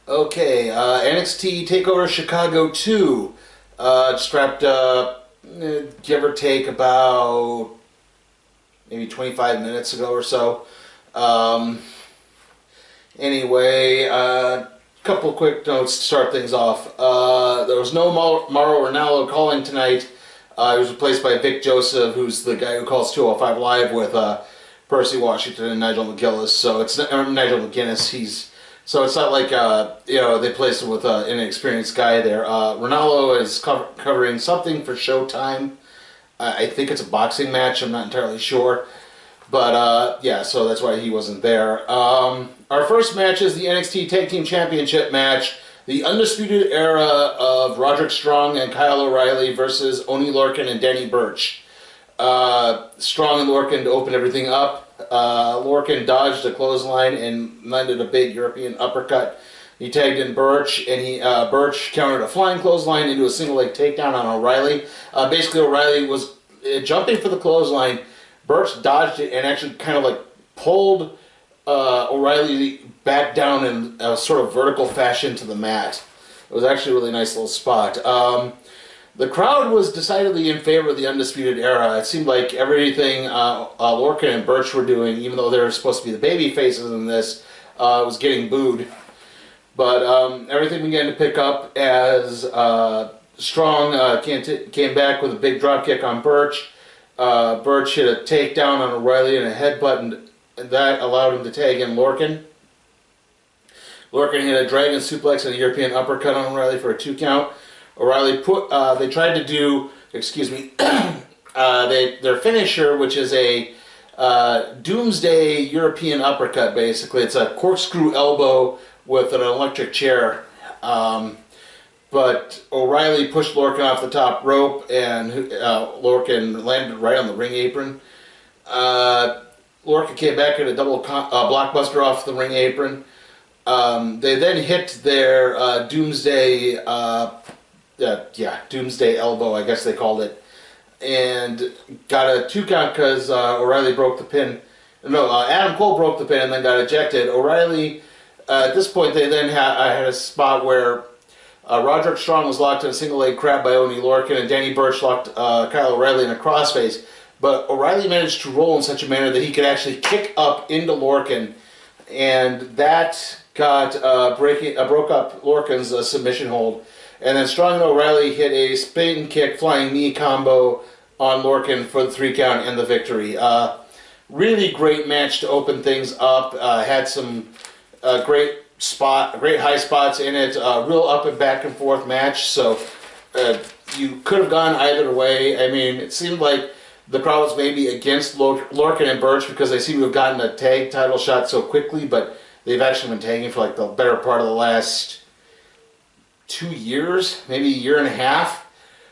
Okay, NXT TakeOver Chicago 2 just wrapped up, give or take about maybe 25 minutes ago or so. Um, anyway, couple of quick notes to start things off. There was no Mauro Ranallo calling tonight. He was replaced by Vic Joseph, who's the guy who calls 205 Live with Percy Washington and Nigel McGuinness. So it's Nigel McGuinness. So it's not like they placed him with an inexperienced guy there. Ranallo is covering something for Showtime. I think it's a boxing match. I'm not entirely sure. But, yeah, so that's why he wasn't there. Our first match is the NXT Tag Team Championship match. The Undisputed Era of Roderick Strong and Kyle O'Reilly versus Oney Lorcan and Danny Burch. Strong and Lorcan to open everything up. Lorcan dodged a clothesline and landed a big European uppercut. He tagged in Burch, and Burch countered a flying clothesline into a single leg takedown on O'Reilly. Basically, O'Reilly was jumping for the clothesline. Burch dodged it and actually kind of like pulled O'Reilly back down in a sort of vertical fashion to the mat. It was actually a really nice little spot. The crowd was decidedly in favor of the Undisputed Era. It seemed like everything Lorcan and Burch were doing, even though they were supposed to be the baby faces in this, was getting booed. But everything began to pick up as Strong came back with a big dropkick on Burch. Burch hit a takedown on O'Reilly and a headbutt, and that allowed him to tag in Lorcan. Lorcan hit a dragon suplex and a European uppercut on O'Reilly for a 2 count. O'Reilly they tried to do, their finisher, which is a doomsday European uppercut, basically. It's a corkscrew elbow with an electric chair. But O'Reilly pushed Lorcan off the top rope, and Lorcan landed right on the ring apron. Lorcan came back at a double blockbuster off the ring apron. They then hit their doomsday elbow, I guess they called it, and got a 2 count because O'Reilly broke the pin. No, Adam Cole broke the pin and then got ejected. O'Reilly, at this point, they then had a spot where Roderick Strong was locked in a single leg crab by Oney Lorcan, and Danny Burch locked Kyle O'Reilly in a crossface. But O'Reilly managed to roll in such a manner that he could actually kick up into Lorcan, and that broke up Lorcan's submission hold. And then Strong and O'Reilly hit a spin kick, flying knee combo on Lorcan for the 3 count and the victory. Really great match to open things up. Had some great high spots in it. Real up and back and forth match. So you could have gone either way. I mean, it seemed like the crowd was maybe against Lorcan and Burch because they seem to have gotten a tag title shot so quickly, but they've actually been tagging for like the better part of the last 2 years, maybe a year and a half.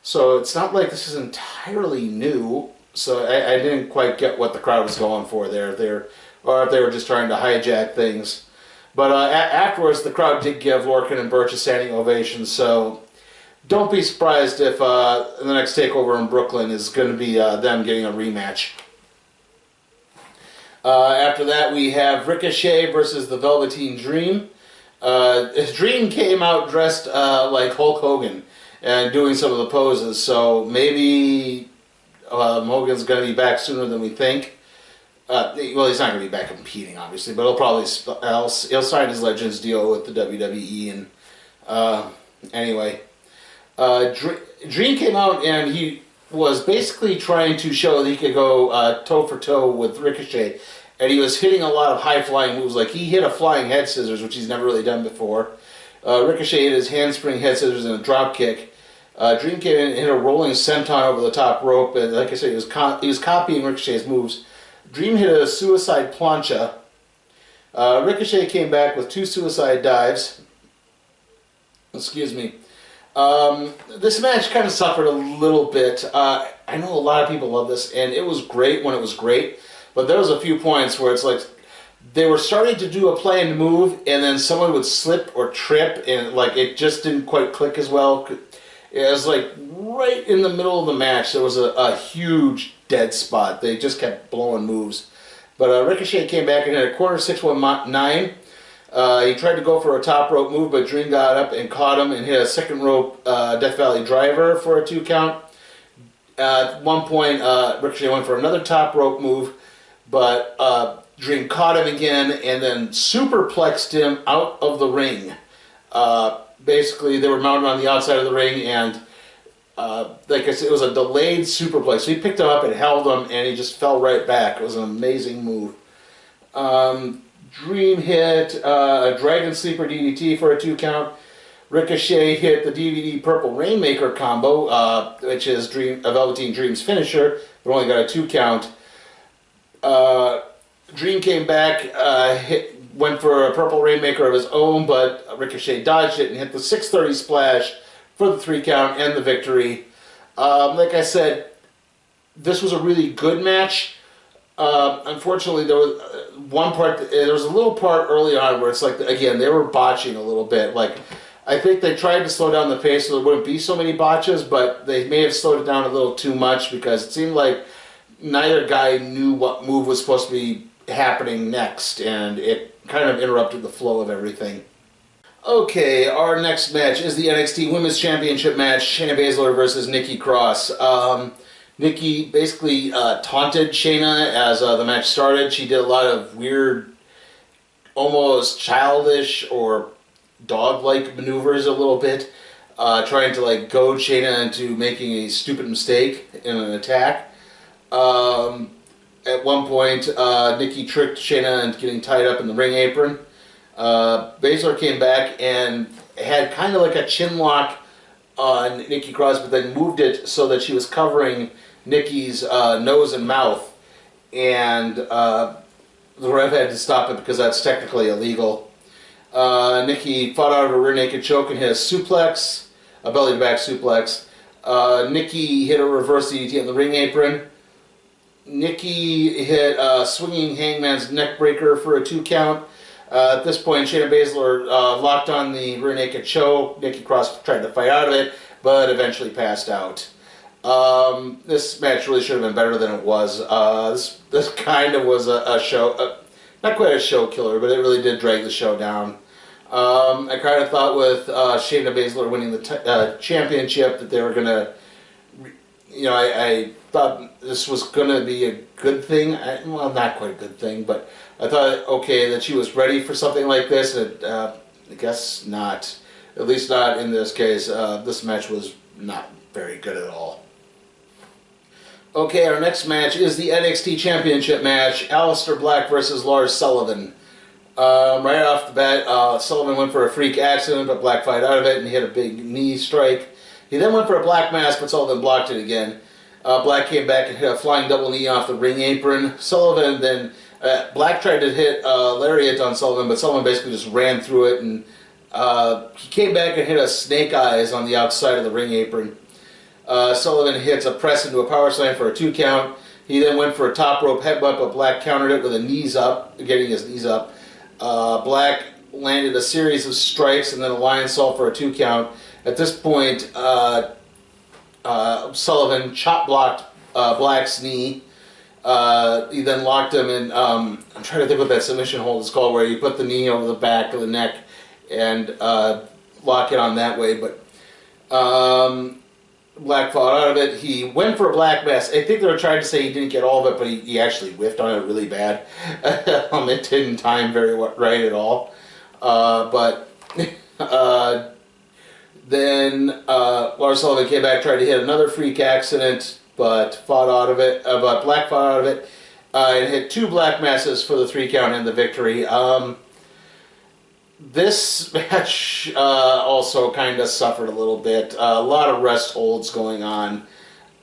So it's not like this is entirely new. So I didn't quite get what the crowd was going for there. Or if they were just trying to hijack things. But afterwards, the crowd did give Lorcan and Burch a standing ovation. So don't be surprised if the next TakeOver in Brooklyn is going to be them getting a rematch. After that, we have Ricochet versus the Velveteen Dream. Dream came out dressed like Hulk Hogan and doing some of the poses, so maybe Hogan's going to be back sooner than we think. Well, he's not going to be back competing, obviously, but he'll sign his Legends deal with the WWE. And anyway, Dream came out and he was basically trying to show that he could go toe for toe with Ricochet. And he was hitting a lot of high-flying moves. Like, he hit a flying head scissors, which he's never really done before. Ricochet hit his handspring head scissors and a drop kick. Dream came in and hit a rolling senton over the top rope. And like I said, he was copying Ricochet's moves. Dream hit a suicide plancha. Ricochet came back with 2 suicide dives. Excuse me. This match kind of suffered a little bit. I know a lot of people love this, and it was great when it was great. But there was a few points where it's like they were starting to do a planned move, and then someone would slip or trip, and like it just didn't quite click as well. It was like right in the middle of the match, there was a huge dead spot. They just kept blowing moves. But Ricochet came back and had a corner 619. He tried to go for a top rope move, but Dream got up and caught him and hit a second rope Death Valley driver for a 2 count. At one point, Ricochet went for another top rope move, but Dream caught him again and then superplexed him out of the ring. Basically, they were mounted on the outside of the ring, and like I said, it was a delayed superplex. So he picked him up and held him, and he just fell right back. It was an amazing move. Dream hit a Dragon Sleeper DDT for a 2 count. Ricochet hit the DVD Purple Rainmaker combo, which is Velveteen Dream's finisher, but only got a 2 count. Dream came back, went for a Purple Rainmaker of his own, but Ricochet dodged it and hit the 630 splash for the 3 count and the victory. Like I said, this was a really good match. Unfortunately, there was there was a little part early on where it's like, again, they were botching a little bit. Like, I think they tried to slow down the pace so there wouldn't be so many botches, but they may have slowed it down a little too much because it seemed like neither guy knew what move was supposed to be happening next, and it kind of interrupted the flow of everything. Okay, our next match is the NXT Women's Championship match, Shayna Baszler versus Nikki Cross. Nikki basically taunted Shayna as the match started. She did a lot of weird, almost childish or dog-like maneuvers a little bit, trying to like goad Shayna into making a stupid mistake in an attack. At one point, Nikki tricked Shayna into getting tied up in the ring apron. Baszler came back and had kind of like a chin lock on Nikki Cross, but then moved it so that she was covering Nikki's nose and mouth, and the ref had to stop it because that's technically illegal. Nikki fought out of a rear naked choke and hit a suplex, a belly-to-back suplex. Nikki hit a reverse DDT on the ring apron. Nikki hit a swinging hangman's neck breaker for a 2 count. At this point, Shayna Baszler locked on the rear naked choke. Nikki Cross tried to fight out of it, but eventually passed out. This match really should have been better than it was. This kind of was a show, not quite a show killer, but it really did drag the show down. I kind of thought with Shayna Baszler winning the championship that they were going to, I thought this was going to be a good thing. Well, not quite a good thing, but I thought, okay, that she was ready for something like this. I guess not. At least not in this case. This match was not very good at all. Okay, our next match is the NXT Championship match, Alistair Black versus Lars Sullivan. Right off the bat, Sullivan went for a freak accident, but Black fight out of it and hit a big knee strike. He then went for a black mask, but Sullivan blocked it again. Black came back and hit a flying double knee off the ring apron. Sullivan then, Black tried to hit lariat on Sullivan, but Sullivan basically just ran through it, and he came back and hit a snake eyes on the outside of the ring apron. Sullivan hits a press into a power slam for a 2 count. He then went for a top rope headbutt, but Black countered it with a knees up, getting his knees up. Black landed a series of strikes and then a lion salt for a 2 count. At this point, Sullivan chop blocked Black's knee. He then locked him in, I'm trying to think what that submission hold is called, where you put the knee over the back of the neck and lock it on that way. But Black fought out of it. He went for a black mask. I think they were trying to say he didn't get all of it, but he actually whiffed on it really bad. It didn't time very right at all. Then Lars Sullivan came back, tried to hit another freak accident, but fought out of it. But Black fought out of it and hit 2 black masses for the 3 count and the victory. This match also kind of suffered a little bit. A lot of rest holds going on.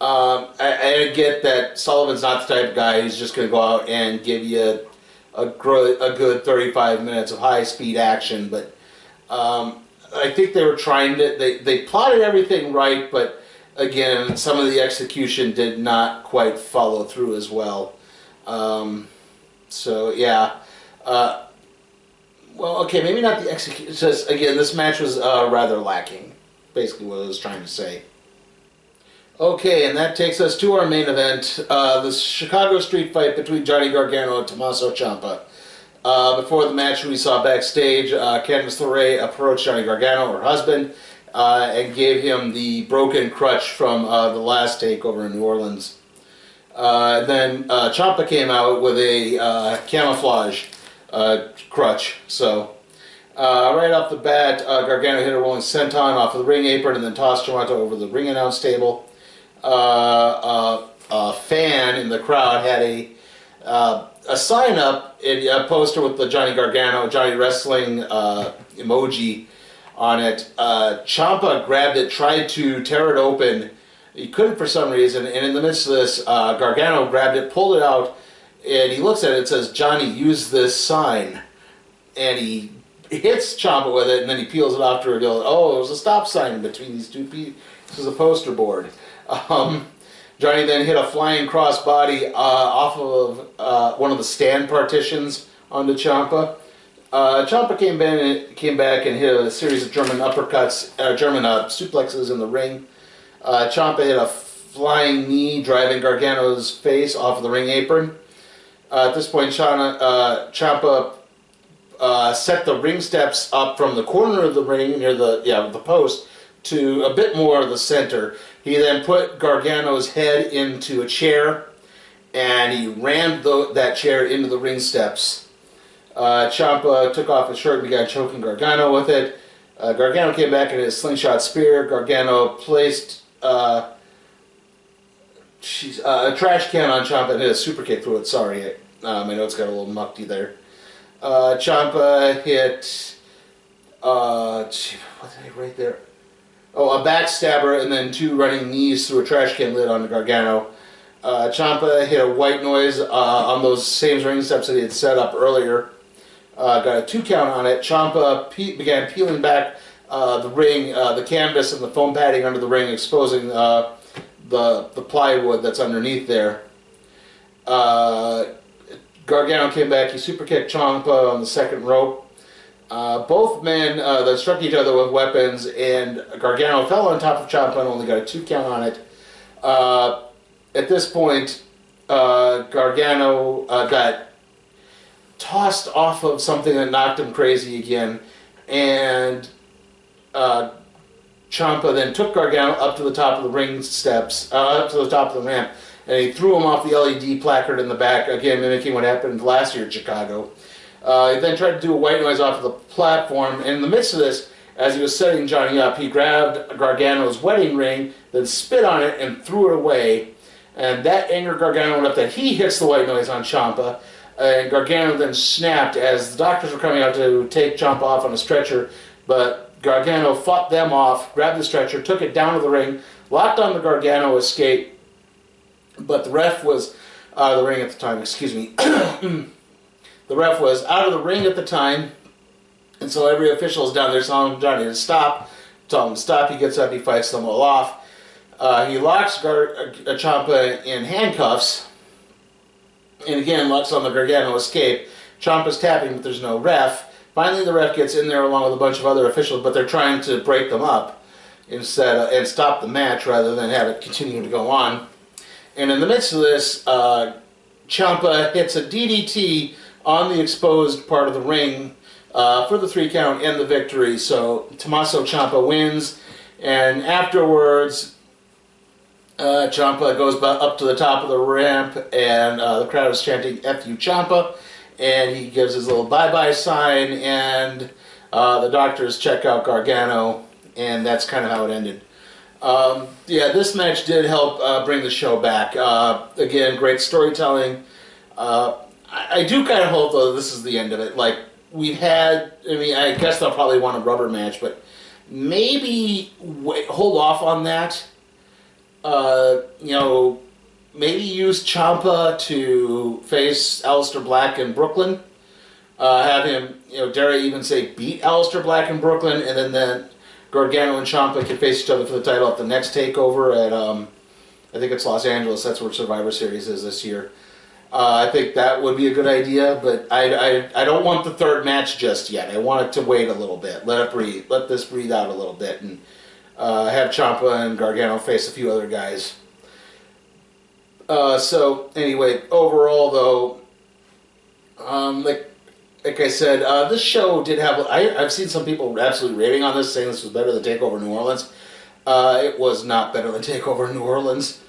I get that Sullivan's not the type of guy who's just going to go out and give you a good 35 minutes of high-speed action, but I think they were trying to, they plotted everything right, but again, some of the execution did not quite follow through as well. So, yeah. Well, okay, maybe not the execution. Just, again, this match was rather lacking, basically what I was trying to say. Okay, and that takes us to our main event, the Chicago street fight between Johnny Gargano and Tomaso Ciampa. Before the match, we saw backstage, Candice LeRae approached Johnny Gargano, her husband, and gave him the broken crutch from the last TakeOver in New Orleans. Then Champa came out with a camouflage crutch. So right off the bat, Gargano hit a rolling senton off of the ring apron and then tossed Tomaso over the ring announce table. A fan in the crowd had a sign up, a poster with the Johnny Wrestling emoji on it. Champa grabbed it, tried to tear it open. He couldn't for some reason, and in the midst of this, Gargano grabbed it, pulled it out, and he looks at it and says, "Johnny, use this sign." And he hits Champa with it, and then he peels it off to reveal, oh, it was a stop sign between these two pieces. This is a poster board. Johnny then hit a flying crossbody off of one of the stand partitions onto Champa. Champa came back and hit a series of German uppercuts, German suplexes in the ring. Champa hit a flying knee, driving Gargano's face off of the ring apron. At this point, Champa set the ring steps up from the corner of the ring near the post to a bit more of the center. He then put Gargano's head into a chair, and he rammed that chair into the ring steps. Champa took off his shirt and began choking Gargano with it. Gargano came back and hit a slingshot spear. Gargano placed a trash can on Champa and hit a super kick through it. Sorry, my notes got a little mucky there. Champa hit, what did I write there? Oh, a backstabber and then two running knees through a trash can lid onto Gargano. Champa hit a white noise on those same ring steps that he had set up earlier. Got a 2 count on it. Champa began peeling back the ring, the canvas and the foam padding under the ring, exposing the plywood that's underneath there. Gargano came back. He super kicked Champa on the second rope. Both men that struck each other with weapons, and Gargano fell on top of Champa and only got a 2 count on it. At this point, Gargano got tossed off of something that knocked him crazy again, and Champa then took Gargano up to the top of the ring steps, up to the top of the ramp, and he threw him off the LED placard in the back, again mimicking what happened last year at Chicago. He then tried to do a white noise off of the platform, and in the midst of this, as he was setting Johnny up, he grabbed Gargano's wedding ring, then spit on it and threw it away. And that angered Gargano enough that he hits the white noise on Champa, and Gargano then snapped as the doctors were coming out to take Champa off on a stretcher, but Gargano fought them off, grabbed the stretcher, took it down to the ring, locked on the Gargano escape, but the ref was out of the ring at the time, excuse me. The ref was out of the ring at the time, and so every official is down there telling Johnny to stop. Tell him to stop. He gets up, he fights them all off. He locks Champa in handcuffs, and again locks on the Gargano escape. Ciampa's tapping, but there's no ref. Finally, the ref gets in there along with a bunch of other officials, but they're trying to break them up instead and stop the match rather than have it continue to go on. And in the midst of this, Ciampa hits a DDT on the exposed part of the ring for the 3 count and the victory. So Tomaso Ciampa wins, and afterwards Ciampa goes up to the top of the ramp, and the crowd is chanting "F you Ciampa," and he gives his little bye-bye sign, and the doctors check out Gargano, and that's kind of how it ended. Yeah, this match did help bring the show back. Again, great storytelling. I do kind of hope, though, this is the end of it. Like, we've had, I mean, I guess they'll probably want a rubber match, but maybe hold off on that. You know, maybe use Ciampa to face Alistair Black in Brooklyn. Have him, you know, dare I even say, beat Alistair Black in Brooklyn, and then Gargano and Ciampa can face each other for the title at the next TakeOver at, I think it's Los Angeles. That's where Survivor Series is this year. I think that would be a good idea, but I don't want the third match just yet. I want it to wait a little bit. Let it breathe. Let this breathe out a little bit, and have Ciampa and Gargano face a few other guys. So anyway, overall though, like like I said, this show did have... I've seen some people absolutely raving on this, saying this was better than TakeOver New Orleans. It was not better than TakeOver New Orleans.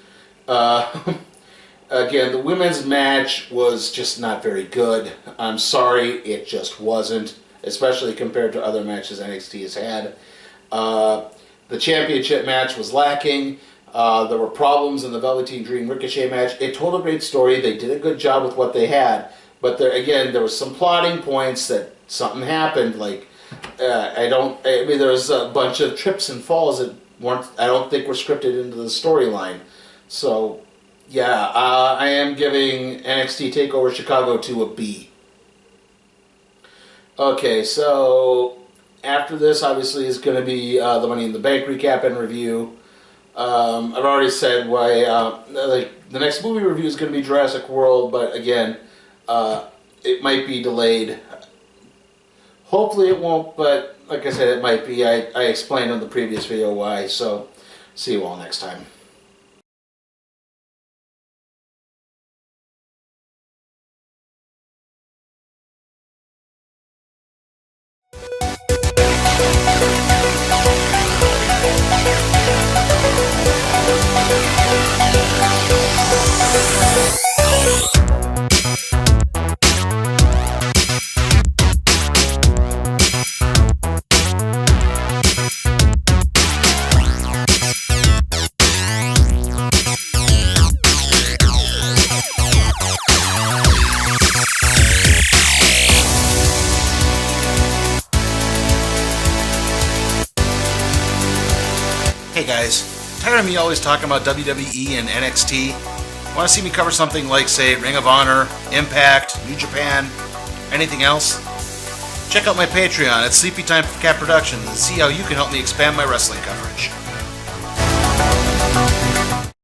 Again, the women's match was just not very good. I'm sorry, it just wasn't, especially compared to other matches NXT has had. The championship match was lacking. There were problems in the Velveteen Dream Ricochet match. It told a great story. They did a good job with what they had. But there was some plotting points that something happened. Like, there was a bunch of trips and falls that I don't think were scripted into the storyline. So, yeah, I am giving NXT TakeOver Chicago to a B. Okay, so after this, obviously, is going to be the Money in the Bank recap and review. I've already said why. The next movie review is going to be Jurassic World, but again, it might be delayed. Hopefully, it won't. But like I said, it might be. I explained in the previous video why. So, see you all next time. Hey guys, tired of me always talking about WWE and NXT? Want to see me cover something like, say, Ring of Honor, Impact, New Japan, anything else? Check out my Patreon at Sleepy Time Cat Productions and see how you can help me expand my wrestling coverage.